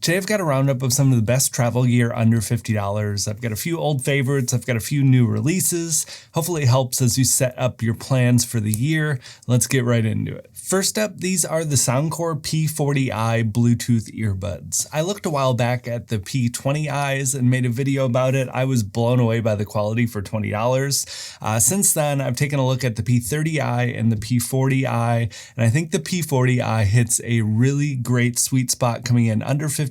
Today I've got a roundup of some of the best travel gear under $50. I've got a few old favorites, I've got a few new releases. Hopefully it helps as you set up your plans for the year. Let's get right into it. First up, these are the Soundcore P40i Bluetooth earbuds. I looked a while back at the P20i's and made a video about it. I was blown away by the quality for $20. Since then, I've taken a look at the P30i and the P40i, and I think the P40i hits a really great sweet spot coming in under $50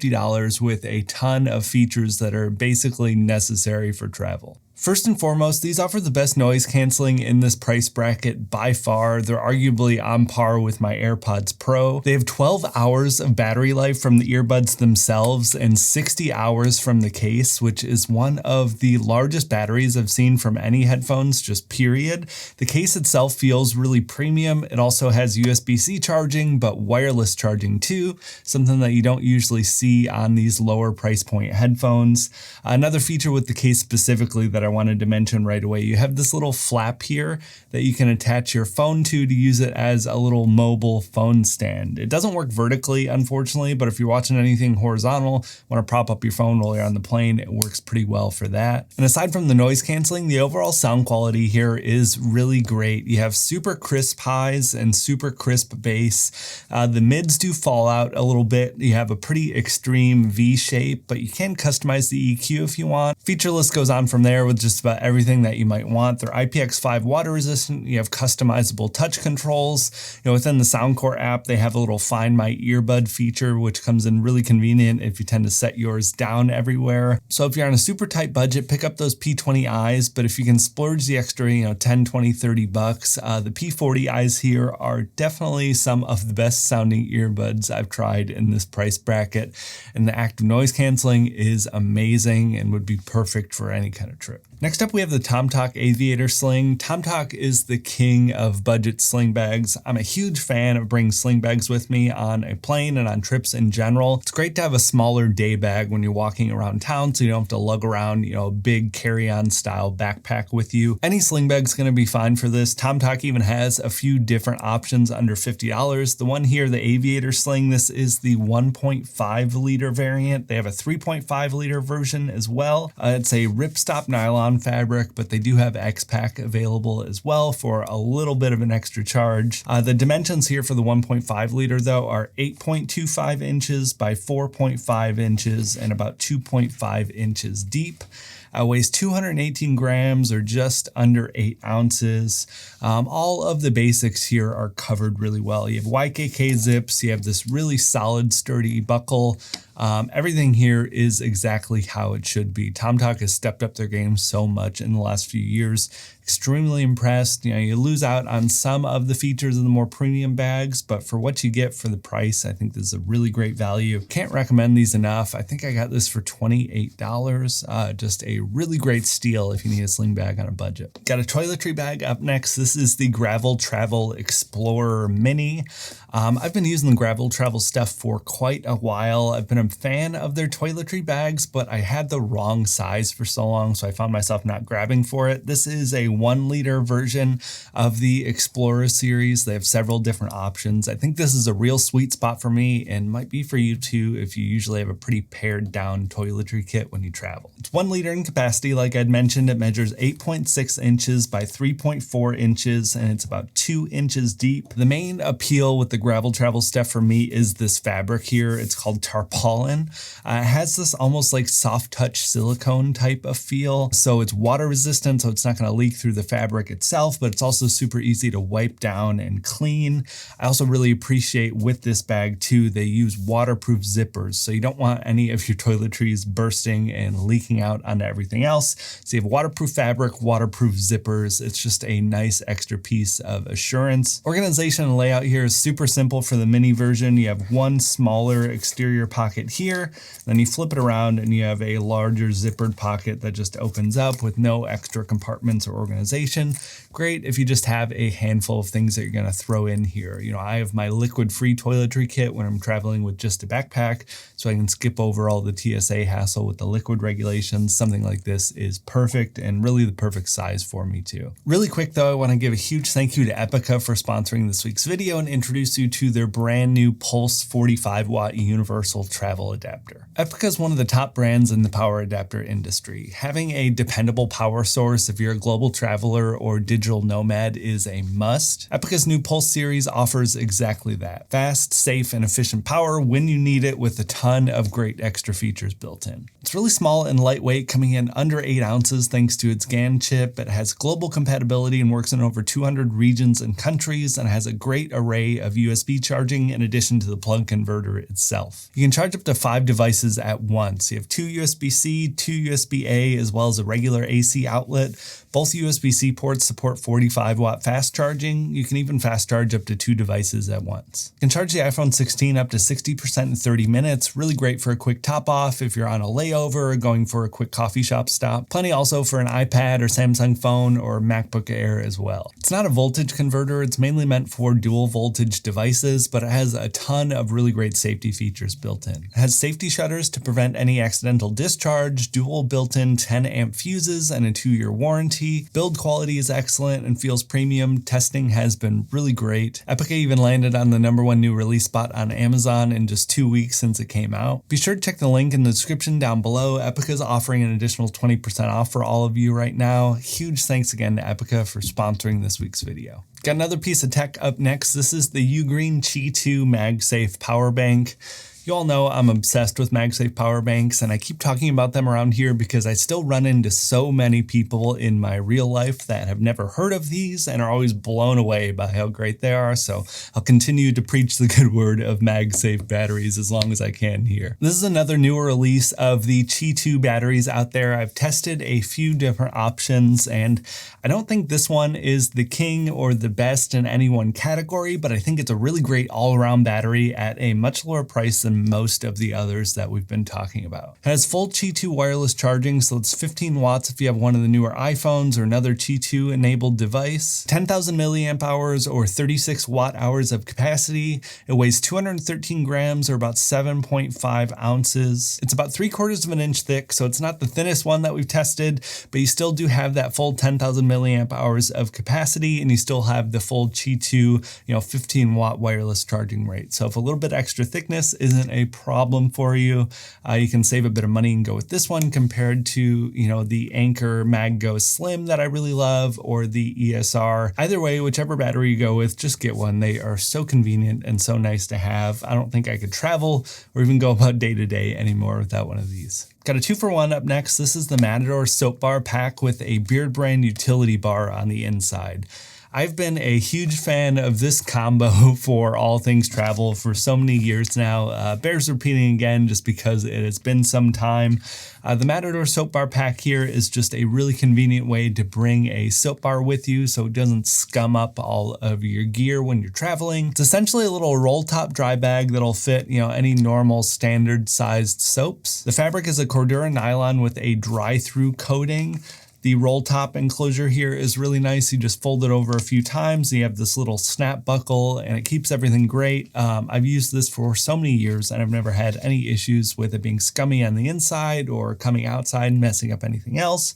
with a ton of features that are basically necessary for travel. First and foremost, these offer the best noise canceling in this price bracket by far. They're arguably on par with my AirPods Pro. They have 12 hours of battery life from the earbuds themselves and 60 hours from the case, which is one of the largest batteries I've seen from any headphones, just period. The case itself feels really premium. It also has USB-C charging, but wireless charging too, something that you don't usually see on these lower price point headphones. Another feature with the case specifically that I wanted to mention right away, you have this little flap here that you can attach your phone to use it as a little mobile phone stand. It doesn't work vertically, unfortunately, but if you're watching anything horizontal, want to prop up your phone while you're on the plane, it works pretty well for that. And aside from the noise canceling, the overall sound quality here is really great. You have super crisp highs and super crisp bass. The mids do fall out a little bit. You have a pretty extreme V shape, but you can customize the EQ if you want. Feature list goes on from there with just about everything that you might want. They're IPX5 water resistant. You have customizable touch controls. Within the Soundcore app, they have a little Find My Earbud feature, which comes in really convenient if you tend to set yours down everywhere. So if you're on a super tight budget, pick up those P20i's, but if you can splurge the extra, 10, 20, 30 bucks, the P40i's here are definitely some of the best sounding earbuds I've tried in this price bracket. And the active noise canceling is amazing and would be perfect for any kind of trip. Next up, we have the TomToc Aviator Sling. TomToc is the king of budget sling bags. I'm a huge fan of bringing sling bags with me on a plane and on trips in general. It's great to have a smaller day bag when you're walking around town so you don't have to lug around, a big carry-on style backpack with you. Any sling bag's gonna be fine for this. TomToc even has a few different options under $50. The one here, the Aviator Sling, this is the 1.5 liter variant. They have a 3.5 liter version as well. It's a ripstop nylon fabric, but they do have X-Pack available as well for a little bit of an extra charge. The dimensions here for the 1.5 liter though are 8.25 inches by 4.5 inches and about 2.5 inches deep. Weighs 218 grams or just under 8 ounces. All of the basics here are covered really well. You have YKK zips, you have this really solid, sturdy buckle. Everything here is exactly how it should be. TomToc has stepped up their game so much in the last few years. Extremely impressed. You lose out on some of the features of the more premium bags, but for what you get for the price, I think this is a really great value. Can't recommend these enough. I think I got this for $28. Just a really great steal if you need a sling bag on a budget. Got a toiletry bag up next. This is the Gravel Travel Explorer Mini. I've been using the Gravel Travel stuff for quite a while. I've been a fan of their toiletry bags, but I had the wrong size for so long, so I found myself not grabbing for it. This is a 1 liter version of the Explorer series. They have several different options. I think this is a real sweet spot for me and might be for you too if you usually have a pretty pared down toiletry kit when you travel. It's 1 liter in capacity, like I'd mentioned. It measures 8.6 inches by 3.4 inches and it's about 2 inches deep. The main appeal with the Gravel Travel stuff for me is this fabric here. It's called tarpaulin. It has this almost like soft touch silicone type of feel. So it's water resistant, so it's not going to leak through the fabric itself, but it's also super easy to wipe down and clean. I also really appreciate with this bag too, they use waterproof zippers. So you don't want any of your toiletries bursting and leaking out onto everything else. So you have waterproof fabric, waterproof zippers. It's just a nice extra piece of assurance. Organization and layout here is super simple for the mini version. You have one smaller exterior pocket here, then you flip it around and you have a larger zippered pocket that just opens up with no extra compartments or organization organization. Great if you just have a handful of things that you're going to throw in here. You know, I have my liquid-free toiletry kit when I'm traveling with just a backpack, so I can skip over all the TSA hassle with the liquid regulations. Something like this is perfect and really the perfect size for me too. Really quick though, I want to give a huge thank you to Epicka for sponsoring this week's video and introduce you to their brand new Pulse 45-watt universal travel adapter. Epicka is one of the top brands in the power adapter industry. Having a dependable power source if you're a global traveler or digital nomad is a must. Epicka's new Pulse series offers exactly that. Fast, safe, and efficient power when you need it with a ton of great extra features built in. It's really small and lightweight, coming in under 8 ounces thanks to its GaN chip. It has global compatibility and works in over 200 regions and countries, and has a great array of USB charging in addition to the plug converter itself. You can charge up to 5 devices at once. You have 2 USB-C, 2 USB-A, as well as a regular AC outlet. Both USB-C ports support 45-watt fast charging. You can even fast charge up to 2 devices at once. You can charge the iPhone 16 up to 60% in 30 minutes. Really great for a quick top off if you're on a layover or going for a quick coffee shop stop. Plenty also for an iPad or Samsung phone or MacBook Air as well. It's not a voltage converter. It's mainly meant for dual voltage devices, but it has a ton of really great safety features built in. It has safety shutters to prevent any accidental discharge, dual built-in 10 amp fuses, and a 2-year warranty. Build quality is excellent and feels premium. Testing has been really great. Epicka even landed on the #1 new release spot on Amazon in just 2 weeks since it came out. Be sure to check the link in the description down below. Epicka is offering an additional 20% off for all of you right now. Huge thanks again to Epicka for sponsoring this week's video. Got another piece of tech up next. This is the UGREEN Qi 2 Magsafe power bank. You all know I'm obsessed with Magsafe power banks, and I keep talking about them around here because I still run into so many people in my real life that have never heard of these and are always blown away by how great they are. So I'll continue to preach the good word of Magsafe batteries as long as I can here. This is another newer release of the Qi 2 batteries out there. I've tested a few different options, and I don't think this one is the king or the best in any one category, but I think it's a really great all-around battery at a much lower price than most of the others that we've been talking about. It has full Qi 2 wireless charging, so it's 15 watts if you have one of the newer iPhones or another Qi 2 enabled device, 10,000 milliamp hours or 36 watt hours of capacity. It weighs 213 grams or about 7.5 ounces. It's about 3/4 of an inch thick, so it's not the thinnest one that we've tested, but you still do have that full 10,000 milliamp hours of capacity, and you still have the full Qi 2, 15 watt wireless charging rate. So if a little bit extra thickness isn't a problem for you, you can save a bit of money and go with this one compared to, the Anker MagGo Slim that I really love, or the ESR. Either way, whichever battery you go with, just get one. They are so convenient and so nice to have. I don't think I could travel or even go about day to day anymore without one of these. Got a 2-for-1 up next. This is the Matador soap bar pack with a Beardbrand utility bar on the inside. I've been a huge fan of this combo for all things travel for so many years now. Bears repeating again just because it has been some time. The Matador soap bar pack here is just a really convenient way to bring a soap bar with you so it doesn't scum up all of your gear when you're traveling. It's essentially a little roll top dry bag that'll fit, any normal standard sized soaps. The fabric is a Cordura nylon with a dry through coating. The roll top enclosure here is really nice. You just fold it over a few times. You have this little snap buckle and it keeps everything great. I've used this for so many years and I've never had any issues with it being scummy on the inside or coming outside and messing up anything else.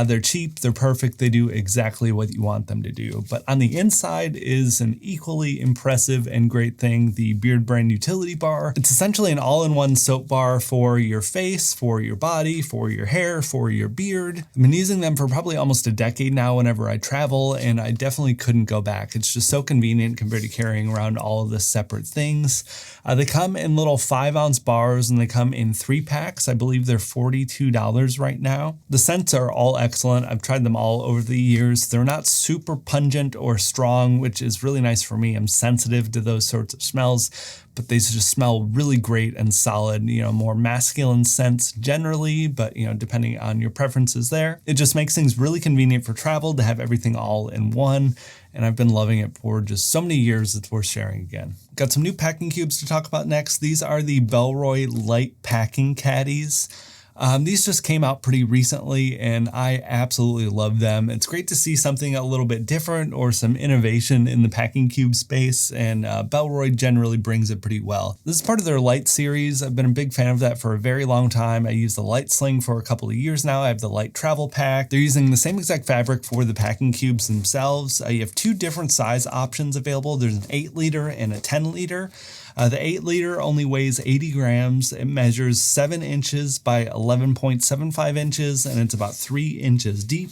They're cheap, they're perfect, they do exactly what you want them to do. But on the inside is an equally impressive and great thing, the Beardbrand utility bar. It's essentially an all-in-one soap bar for your face, for your body, for your hair, for your beard. I've been using them for probably almost a decade now whenever I travel, and I definitely couldn't go back. It's just so convenient compared to carrying around all of the separate things. They come in little 5-ounce bars and they come in 3 packs. I believe they're $42 right now. The scents are all excellent. I've tried them all over the years. They're not super pungent or strong, which is really nice for me. I'm sensitive to those sorts of smells, but they just smell really great and solid, more masculine scents generally, but depending on your preferences there. It just makes things really convenient for travel to have everything all in one. And I've been loving it for just so many years, it's worth sharing again. Got some new packing cubes to talk about next. These are the Bellroy Lite packing caddies. These just came out pretty recently and I absolutely love them. It's great to see something a little bit different or some innovation in the packing cube space, and Bellroy generally brings it pretty well. This is part of their Lite series. I've been a big fan of that for a very long time. I use the Lite Sling for a couple of years now. I have the Lite Travel Pack. They're using the same exact fabric for the packing cubes themselves. You have two different size options available. There's an 8-liter and a 10-liter. The 8-liter only weighs 80 grams. It measures 7 inches by 11.75 inches, and it's about 3 inches deep.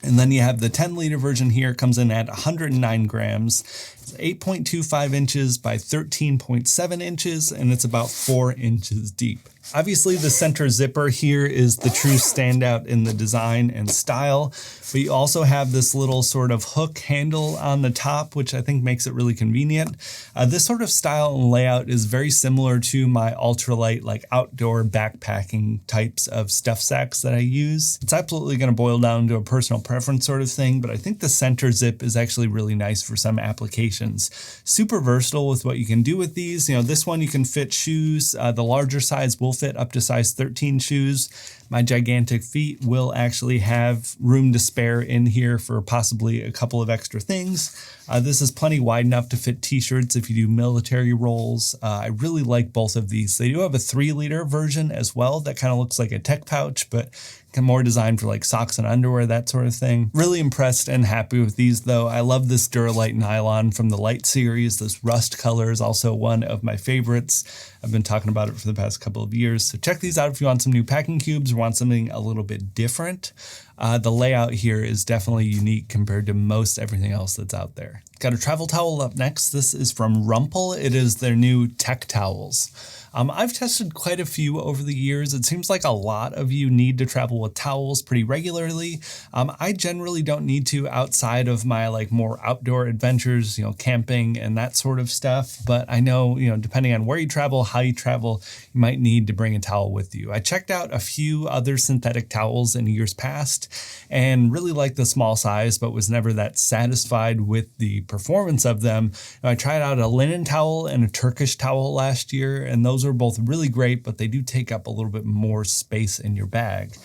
And then you have the 10-liter version here. It comes in at 109 grams. It's 8.25 inches by 13.7 inches, and it's about 4 inches deep. Obviously, the center zipper here is the true standout in the design and style, but you also have this little sort of hook handle on the top, which I think makes it really convenient. This sort of style and layout is very similar to my ultralight, like outdoor backpacking types of stuff sacks that I use. It's absolutely going to boil down to a personal preference sort of thing, but I think the center zip is actually really nice for some applications. Super versatile with what you can do with these. You know, this one you can fit shoes. The larger size will fit up to size 13 shoes. My gigantic feet will actually have room to spare in here for possibly a couple of extra things. This is plenty wide enough to fit t-shirts if you do military rolls. I really like both of these. They do have a 3-liter version as well that kind of looks like a tech pouch, but more designed for like socks and underwear, that sort of thing. Really impressed and happy with these though. I love this Duralite nylon from the Lite series. This rust color is also one of my favorites. I've been talking about it for the past couple of years. So check these out if you want some new packing cubes or want something a little bit different. The layout here is definitely unique compared to most everything else that's out there. Got a travel towel up next. This is from Rumpl. It is their new tech towels. I've tested quite a few over the years. It seems like a lot of you need to travel with towels pretty regularly. I generally don't need to outside of my like more outdoor adventures, you know, camping and that sort of stuff. But I know, you know, depending on where you travel, how you travel, you might need to bring a towel with you. I checked out a few other synthetic towels in years past and really liked the small size, but was never that satisfied with the performance of them. I tried out a linen towel and a Turkish towel last year, and those are both really great, but they do take up a little bit more space in your bag.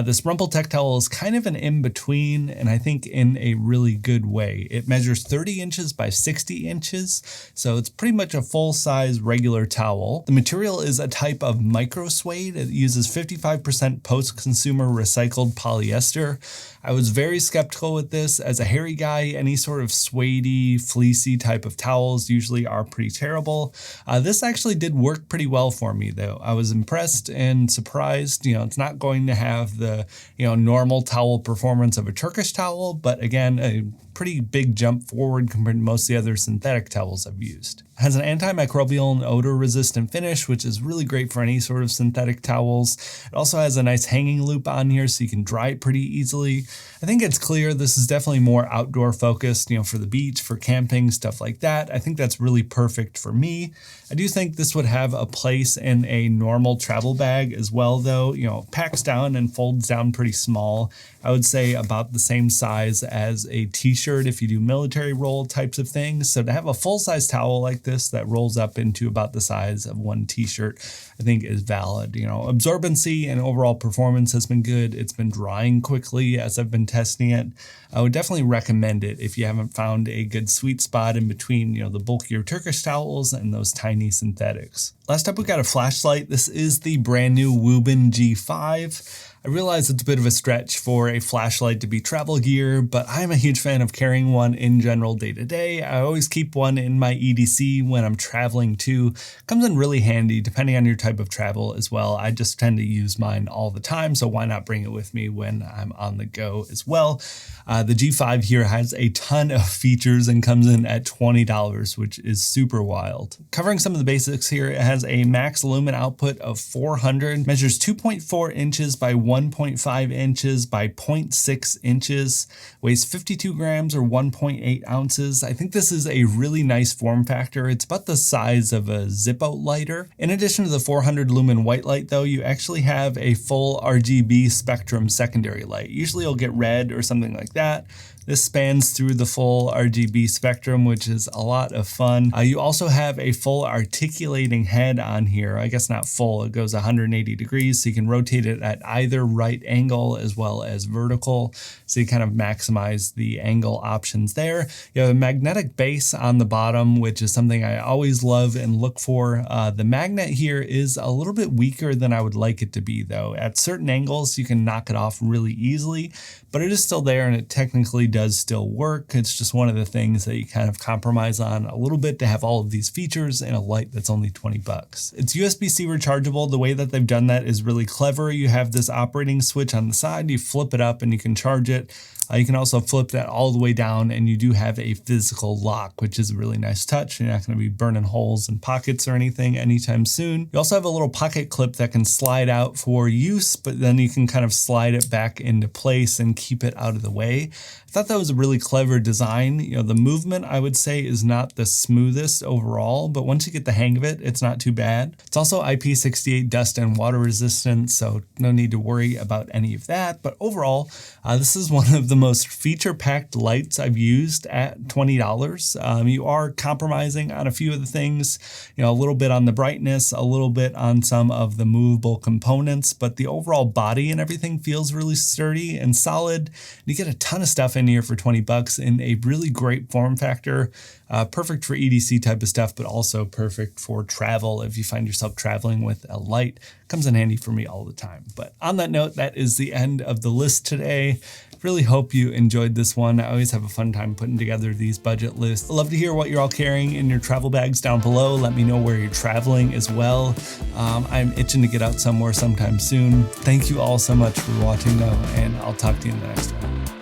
This Rumpl Tech Towel is kind of an in-between, and I think in a really good way. It measures 30 inches by 60 inches, so it's pretty much a full-size regular towel. The material is a type of micro suede. It uses 55% post-consumer recycled polyester. I was very skeptical with this. As a hairy guy, any sort of suede-y, fleecy type of towels usually are pretty terrible. This actually did work pretty well for me, though. I was impressed and surprised. You know, it's not going to have the, you know, normal towel performance of a Turkish towel, but again, a pretty big jump forward compared to most of the other synthetic towels I've used. It has an antimicrobial and odor resistant finish, which is really great for any sort of synthetic towels. It also has a nice hanging loop on here so you can dry it pretty easily. I think it's clear this is definitely more outdoor focused, you know, for the beach, for camping, stuff like that. I think that's really perfect for me. I do think this would have a place in a normal travel bag as well, though. You know, packs down and folds down pretty small. I would say about the same size as a t-shirt if you do military roll types of things. So to have a full-size towel like this that rolls up into about the size of one t-shirt, I think is valid. You know, absorbency and overall performance has been good. It's been drying quickly as I've been testing it. I would definitely recommend it if you haven't found a good sweet spot in between, you know, the bulkier Turkish towels and those tiny synthetics. Last up, we got a flashlight. This is the brand new WUBEN G5. I realize it's a bit of a stretch for a flashlight to be travel gear, but I'm a huge fan of carrying one in general day to day. I always keep one in my EDC when I'm traveling too. Comes in really handy depending on your type of travel as well. I just tend to use mine all the time, so why not bring it with me when I'm on the go as well. The G5 here has a ton of features and comes in at $20, which is super wild. Covering some of the basics here, it has a max lumen output of 400, measures 2.4 inches by 1.5 inches by 0.6 inches, weighs 52 grams or 1.8 ounces. I think this is a really nice form factor. It's about the size of a Zippo lighter. In addition to the 400 lumen white light though, you actually have a full RGB spectrum secondary light. Usually you'll get red or something like that. This spans through the full RGB spectrum, which is a lot of fun. You also have a full articulating head on here. I guess not full, it goes 180 degrees, so you can rotate it at either right angle as well as vertical. So you kind of maximize the angle options there. You have a magnetic base on the bottom, which is something I always love and look for. The magnet here is a little bit weaker than I would like it to be though. At certain angles, you can knock it off really easily, but it is still there and it technically does still work. It's just one of the things that you kind of compromise on a little bit to have all of these features in a Lite that's only 20 bucks. It's USB-C rechargeable. The way that they've done that is really clever. You have this operating switch on the side, you flip it up and you can charge it. You can also flip that all the way down and you do have a physical lock, which is a really nice touch. You're not going to be burning holes in pockets or anything anytime soon. You also have a little pocket clip that can slide out for use, but then you can kind of slide it back into place and keep it out of the way. I thought that was a really clever design. You know, the movement I would say is not the smoothest overall, but once you get the hang of it, it's not too bad. It's also IP68 dust and water resistant, so no need to worry about any of that. But overall, this is one of the most feature-packed lights I've used at $20. You are compromising on a few of the things, you know, a little bit on the brightness, a little bit on some of the movable components, but the overall body and everything feels really sturdy and solid. You get a ton of stuff in here for 20 bucks in a really great form factor. Perfect for EDC type of stuff, but also perfect for travel. If you find yourself traveling with a light, comes in handy for me all the time. But on that note, that is the end of the list today. Really hope you enjoyed this one. I always have a fun time putting together these budget lists. I'd love to hear what you're all carrying in your travel bags down below. Let me know where you're traveling as well. I'm itching to get out somewhere sometime soon. Thank you all so much for watching though, and I'll talk to you in the next one.